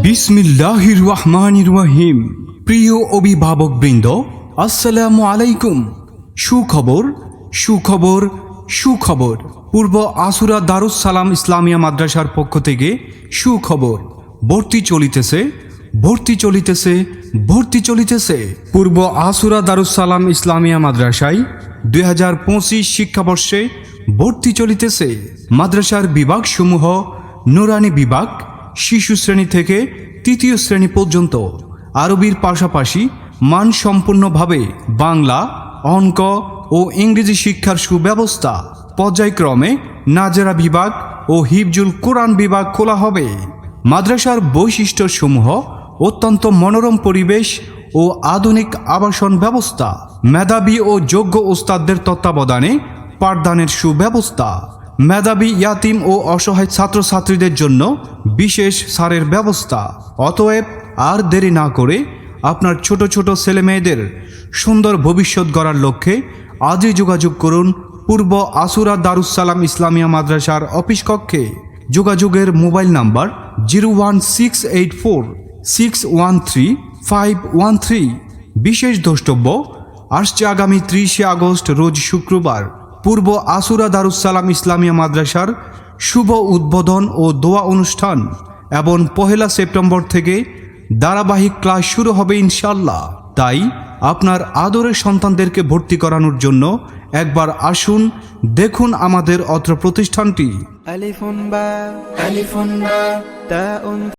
বিসমিল্লাহির রহমানির রহিম। প্রিয় অভিভাবকবৃন্দ, আসসালামু আলাইকুম। সুখবর সুখবর সুখবর। পূর্ব আসুরা দারুস সালাম ইসলামিয়া মাদ্রাসার পক্ষ থেকে সুখবর। ভর্তি চলিতেছে ভর্তি চলিতেছে ভর্তি চলিতেছে। পূর্ব আসুরা দারুস সালাম ইসলামিয়া মাদ্রাসায় 2025 শিক্ষাবর্ষে ভর্তি চলিতেছে। মাদ্রাসার বিভাগসমূহ: নুরানি বিভাগ, শিশু শ্রেণী থেকে তৃতীয় শ্রেণী পর্যন্ত। আরবির পাশাপাশি মানসম্পন্নভাবে বাংলা, অঙ্ক ও ইংরেজি শিক্ষার সুব্যবস্থা। পর্যায়ক্রমে নাজেরা বিভাগ ও হিফজুল কোরআন বিভাগ খোলা হবে। মাদ্রাসার বৈশিষ্ট্যসমূহ: অত্যন্ত মনোরম পরিবেশ ও আধুনিক আবাসন ব্যবস্থা। মেধাবী ও যোগ্য ওস্তাদদের তত্ত্বাবধানে পাঠদানের সুব্যবস্থা। মেধাবী, ইয়াতিম ও অসহায় ছাত্রছাত্রীদের জন্য বিশেষ ছাড়ের ব্যবস্থা। অতএব আর দেরি না করে আপনার ছোট ছোট ছেলেমেয়েদের সুন্দর ভবিষ্যৎ গড়ার লক্ষ্যে আজই যোগাযোগ করুন পূর্ব আসুরা দারুস সালাম ইসলামিয়া মাদ্রাসার অফিস কক্ষে। যোগাযোগের মোবাইল নাম্বার 01684613513। বিশেষ দ্রষ্টব্য: আসছে আগামী 30 আগস্ট রোজ শুক্রবার পূর্ব আসুরা দারুস সালাম ইসলামিয়া মাদ্রাসার শুভ উদ্বোধন ও দোয়া অনুষ্ঠান এবং 1 সেপ্টেম্বর থেকে ধারাবাহিক ক্লাস শুরু হবে ইনশাআল্লাহ। তাই আপনার আদরের সন্তানদেরকে ভর্তি করানোর জন্য একবার আসুন, দেখুন আমাদের অত্র প্রতিষ্ঠানটি।